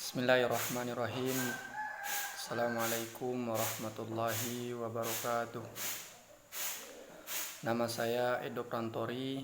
Bismillahirrahmanirrahim. Assalamualaikum warahmatullahi wabarakatuh. Nama saya Edo Prantori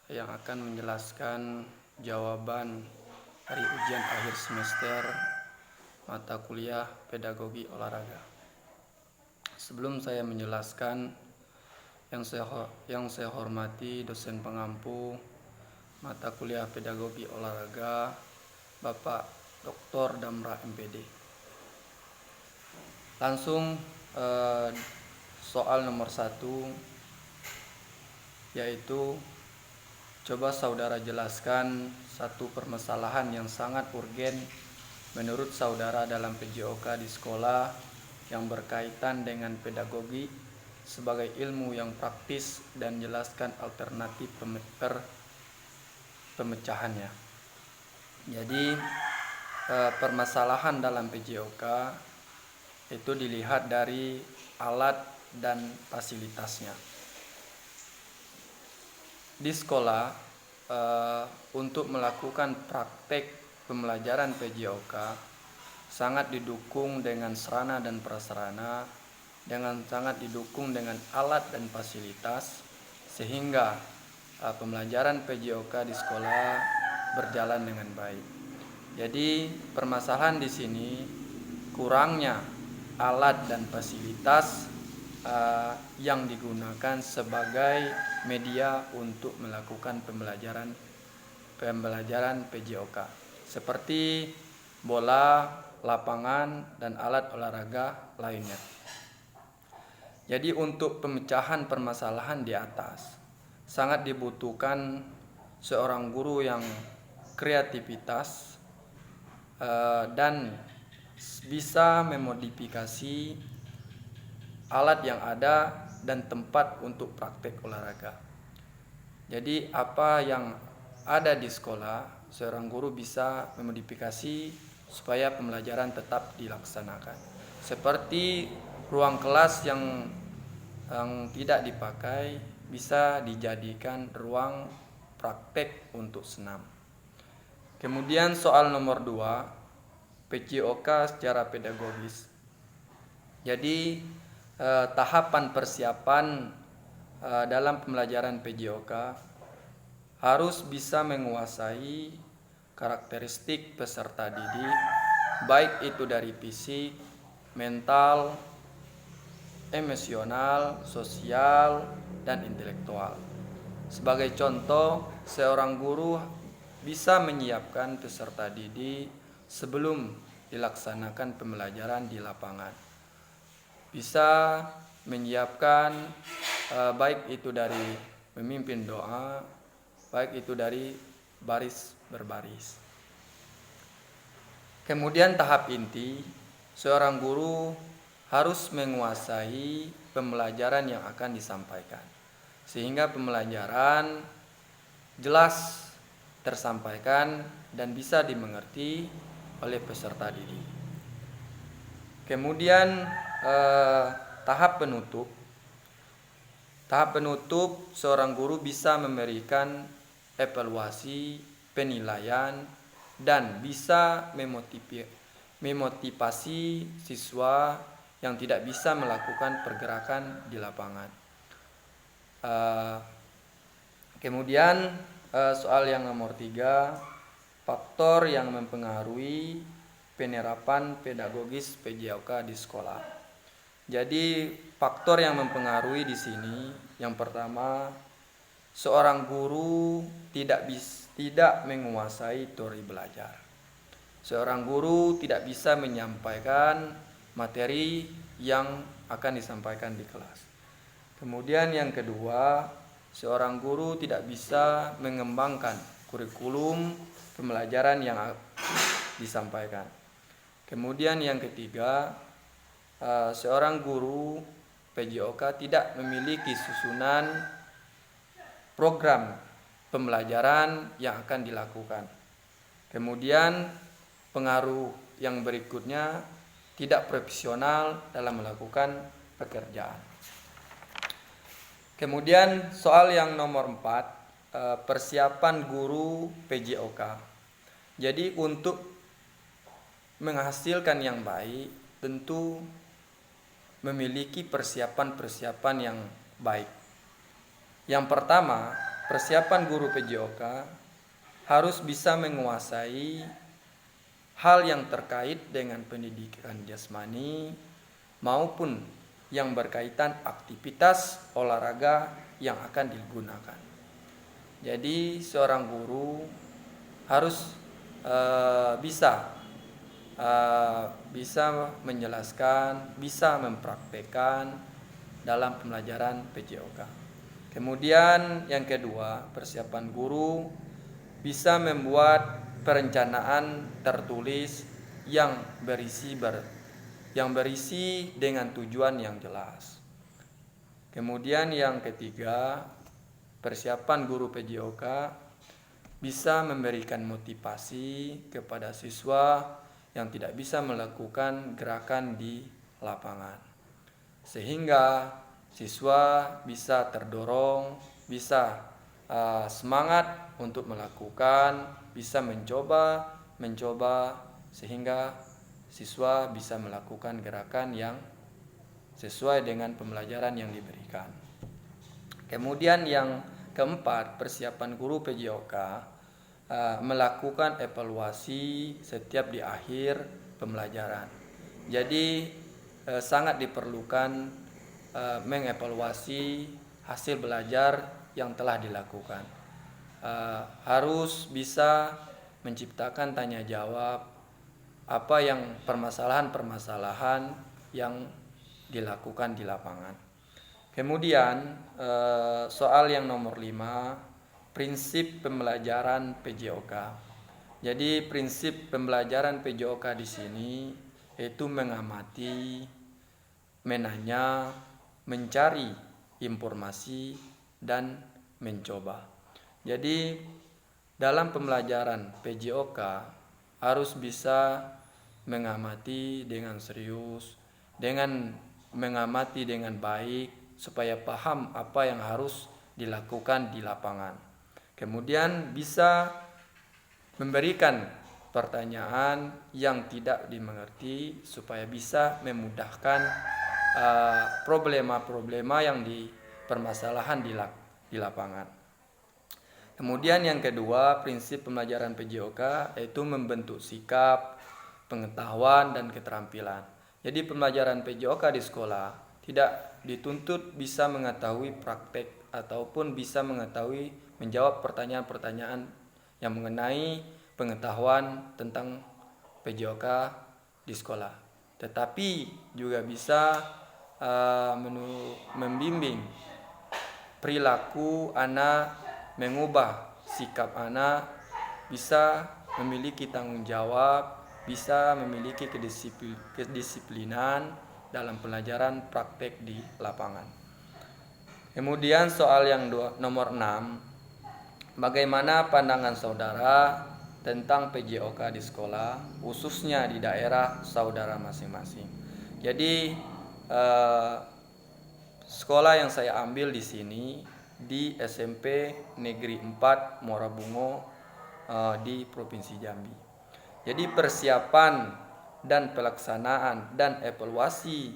yang akan menjelaskan jawaban dari ujian akhir semester mata kuliah pedagogi olahraga. Sebelum saya menjelaskan, yang saya hormati dosen pengampu mata kuliah pedagogi olahraga Bapak Dr. Damra MPD. Langsung soal nomor 1, yaitu coba saudara jelaskan satu permasalahan yang sangat urgen menurut saudara dalam PJOK di sekolah yang berkaitan dengan pedagogi sebagai ilmu yang praktis dan jelaskan alternatif pemecahannya. Jadi permasalahan dalam PJOK itu dilihat dari alat dan fasilitasnya. Di sekolah untuk melakukan praktek pembelajaran PJOK sangat didukung dengan sarana dan prasarana, sangat didukung dengan alat dan fasilitas, sehingga pembelajaran PJOK di sekolah berjalan dengan baik. Jadi permasalahan di sini kurangnya alat dan fasilitas yang digunakan sebagai media untuk melakukan pembelajaran PJOK, seperti bola, lapangan, dan alat olahraga lainnya. Jadi untuk pemecahan permasalahan di atas sangat dibutuhkan seorang guru yang kreativitas dan bisa memodifikasi alat yang ada dan tempat untuk praktek olahraga. Jadi apa yang ada di sekolah, seorang guru bisa memodifikasi supaya pembelajaran tetap dilaksanakan. Seperti ruang kelas yang tidak dipakai bisa dijadikan ruang praktek untuk senam. Kemudian soal nomor 2, PJOK secara pedagogis. Jadi tahapan persiapan dalam pembelajaran PJOK harus bisa menguasai karakteristik peserta didik, baik itu dari fisik, mental, emosional, sosial, dan intelektual. Sebagai contoh, seorang guru bisa menyiapkan peserta didik sebelum dilaksanakan pembelajaran di lapangan. Bisa menyiapkan baik itu dari memimpin doa, baik itu dari baris berbaris. Kemudian tahap inti, seorang guru harus menguasai pembelajaran yang akan disampaikan, sehingga pembelajaran jelas tersampaikan dan bisa dimengerti oleh peserta didik. Kemudian tahap penutup. Tahap penutup, seorang guru bisa memberikan evaluasi, penilaian, dan bisa memotivasi siswa yang tidak bisa melakukan pergerakan di lapangan. Kemudian soal yang nomor 3, faktor yang mempengaruhi penerapan pedagogis PJOK di sekolah. Jadi faktor yang mempengaruhi di sini, yang pertama, seorang guru tidak menguasai teori belajar. Seorang guru tidak bisa menyampaikan materi yang akan disampaikan di kelas. Kemudian yang kedua, seorang guru tidak bisa mengembangkan kurikulum pembelajaran yang disampaikan. Kemudian yang ketiga, seorang guru PJOK tidak memiliki susunan program pembelajaran yang akan dilakukan. Kemudian pengaruh yang berikutnya, tidak profesional dalam melakukan pekerjaan. Kemudian soal yang nomor 4, persiapan guru PJOK. Jadi untuk menghasilkan yang baik tentu memiliki persiapan-persiapan yang baik. Yang pertama, persiapan guru PJOK harus bisa menguasai hal yang terkait dengan pendidikan jasmani maupun yang berkaitan aktivitas olahraga yang akan digunakan. Jadi seorang guru harus bisa menjelaskan, bisa mempraktekkan dalam pembelajaran PJOK. Kemudian yang kedua, persiapan guru bisa membuat perencanaan tertulis yang berisi dengan tujuan yang jelas. Kemudian yang ketiga, persiapan guru PJOK bisa memberikan motivasi kepada siswa yang tidak bisa melakukan gerakan di lapangan, sehingga siswa bisa terdorong, bisa semangat untuk melakukan, bisa mencoba sehingga siswa bisa melakukan gerakan yang sesuai dengan pembelajaran yang diberikan. Kemudian yang keempat, persiapan guru PJOK melakukan evaluasi setiap di akhir pembelajaran. Jadi sangat diperlukan mengevaluasi hasil belajar yang telah dilakukan. Harus bisa menciptakan tanya jawab apa yang permasalahan-permasalahan yang dilakukan di lapangan. Kemudian soal yang nomor 5, prinsip pembelajaran PJOK. Jadi prinsip pembelajaran PJOK di sini yaitu mengamati, menanya, mencari informasi dan mencoba. Jadi dalam pembelajaran PJOK harus bisa mengamati dengan serius, dengan mengamati dengan baik supaya paham apa yang harus dilakukan di lapangan. Kemudian bisa memberikan pertanyaan yang tidak dimengerti supaya bisa memudahkan problema-problema yang permasalahan di lapangan. Kemudian yang kedua, prinsip pembelajaran PJOK yaitu membentuk sikap, pengetahuan dan keterampilan. Jadi pembelajaran PJOK di sekolah tidak dituntut bisa mengetahui praktek ataupun bisa mengetahui menjawab pertanyaan-pertanyaan yang mengenai pengetahuan tentang PJOK di sekolah, tetapi juga bisa membimbing perilaku anak, mengubah sikap anak, bisa memiliki tanggung jawab, bisa memiliki kedisiplinan dalam pelajaran praktek di lapangan. Kemudian soal yang nomor 6, bagaimana pandangan saudara tentang PJOK di sekolah, khususnya di daerah saudara masing-masing. Jadi sekolah yang saya ambil di sini di SMP Negeri 4 Muara Bungo di Provinsi Jambi. Jadi persiapan dan pelaksanaan dan evaluasi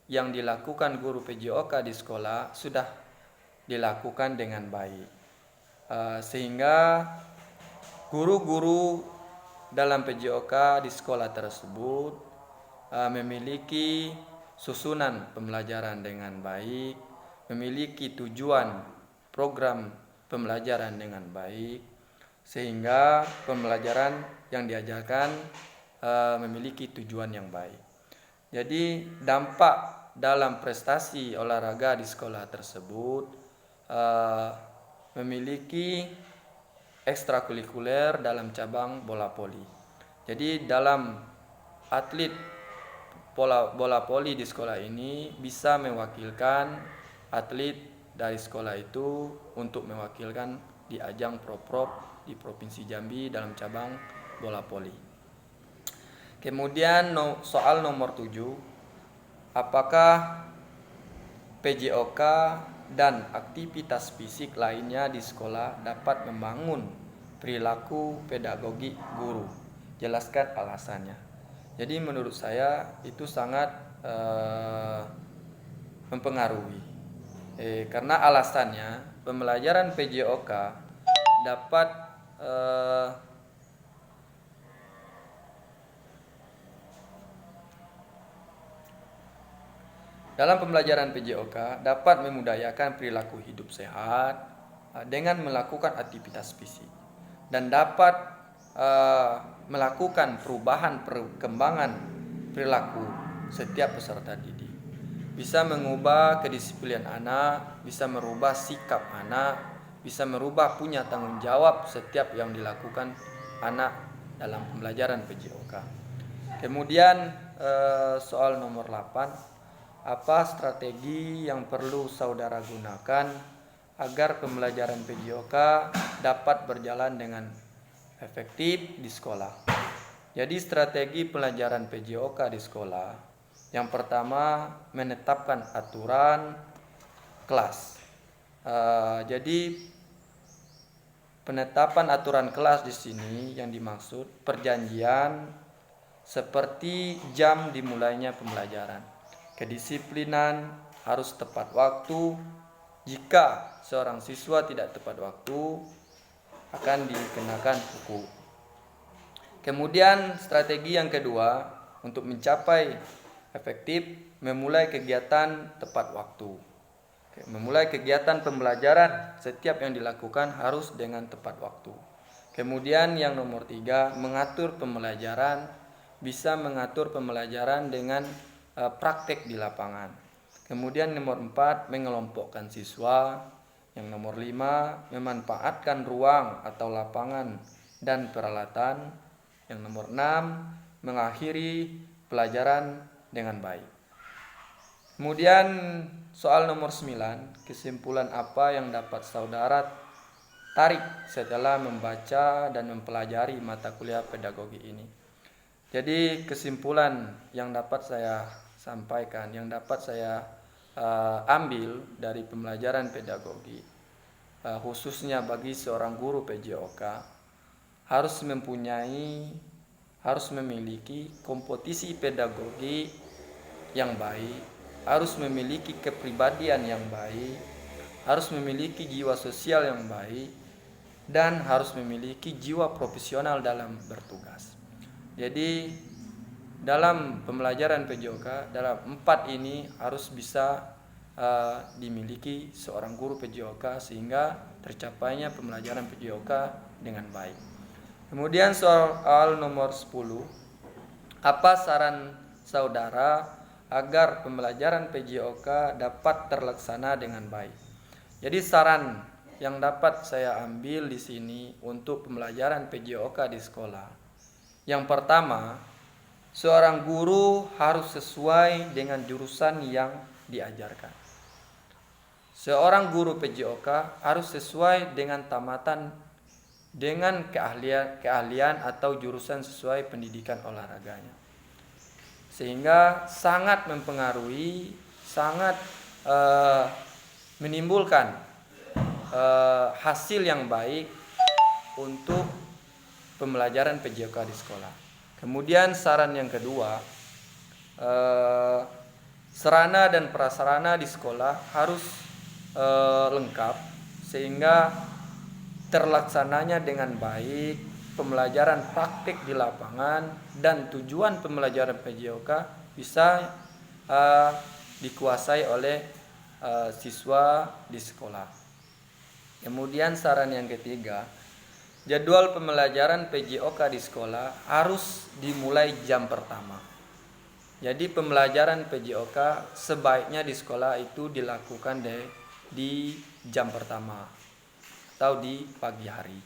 yang dilakukan guru PJOK di sekolah sudah dilakukan dengan baik, sehingga guru-guru dalam PJOK di sekolah tersebut memiliki susunan pembelajaran dengan baik, memiliki tujuan program pembelajaran dengan baik, sehingga pembelajaran yang diajarkan memiliki tujuan yang baik. Jadi dampak dalam prestasi olahraga di sekolah tersebut memiliki ekstrakurikuler dalam cabang bola voli. Jadi dalam atlet bola voli di sekolah ini bisa mewakilkan atlet dari sekolah itu untuk mewakilkan di ajang pro-prov di Provinsi Jambi dalam cabang bola voli. Kemudian soal nomor 7, apakah PJOK dan aktivitas fisik lainnya di sekolah dapat membangun perilaku pedagogi guru? Jelaskan alasannya. Jadi menurut saya itu sangat mempengaruhi. Karena alasannya pembelajaran PJOK dapat dalam pembelajaran PJOK dapat memudayakan perilaku hidup sehat dengan melakukan aktivitas fisik dan dapat melakukan perubahan perkembangan perilaku setiap peserta didik. Bisa mengubah kedisiplinan anak, bisa merubah sikap anak, bisa merubah punya tanggung jawab setiap yang dilakukan anak dalam pembelajaran PJOK. Kemudian soal nomor 8, apa strategi yang perlu saudara gunakan agar pembelajaran PJOK dapat berjalan dengan efektif di sekolah? Jadi strategi pelajaran PJOK di sekolah, yang pertama menetapkan aturan kelas. Jadi penetapan aturan kelas di sini yang dimaksud perjanjian seperti jam dimulainya pembelajaran. Kedisiplinan harus tepat waktu. Jika seorang siswa tidak tepat waktu, akan dikenakan hukum. Kemudian strategi yang kedua untuk mencapai efektif, memulai kegiatan tepat waktu. Memulai kegiatan pembelajaran setiap yang dilakukan harus dengan tepat waktu. Kemudian yang nomor 3, mengatur pembelajaran. Bisa mengatur pembelajaran dengan praktek di lapangan. Kemudian nomor 4, mengelompokkan siswa. Yang nomor 5, memanfaatkan ruang atau lapangan dan peralatan. Yang nomor 6, mengakhiri pelajaran dengan baik. Kemudian soal nomor 9, kesimpulan apa yang dapat saudara tarik setelah membaca dan mempelajari mata kuliah pedagogi ini? Jadi kesimpulan yang dapat saya sampaikan, yang dapat saya ambil dari pembelajaran pedagogi, khususnya bagi seorang guru PJOK, harus memiliki kompetisi pedagogi yang baik, harus memiliki kepribadian yang baik, harus memiliki jiwa sosial yang baik, dan harus memiliki jiwa profesional dalam bertugas. Jadi dalam pembelajaran PJOK, dalam 4 ini harus bisa dimiliki seorang guru PJOK sehingga tercapainya pembelajaran PJOK dengan baik. Kemudian soal nomor 10, apa saran saudara agar pembelajaran PJOK dapat terlaksana dengan baik? Jadi saran yang dapat saya ambil di sini untuk pembelajaran PJOK di sekolah. Yang pertama, seorang guru harus sesuai dengan jurusan yang diajarkan. Seorang guru PJOK harus sesuai dengan tamatan, dengan keahlian atau jurusan sesuai pendidikan olahraganya. Sehingga sangat mempengaruhi, sangat menimbulkan hasil yang baik untuk pembelajaran PJOK di sekolah. Kemudian saran yang kedua, sarana dan prasarana di sekolah harus lengkap sehingga terlaksananya dengan baik pembelajaran praktik di lapangan dan tujuan pembelajaran PJOK bisa dikuasai oleh siswa di sekolah. Kemudian saran yang ketiga, jadwal pembelajaran PJOK di sekolah harus dimulai jam pertama. Jadi pembelajaran PJOK sebaiknya di sekolah itu dilakukan di jam pertama atau di pagi hari.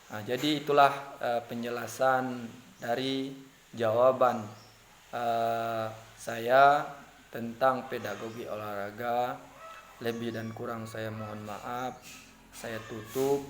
Nah, jadi itulah penjelasan dari jawaban saya tentang pedagogi olahraga. Lebih dan kurang saya mohon maaf. Saya tutup.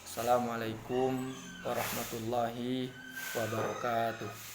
Assalamualaikum warahmatullahi wabarakatuh.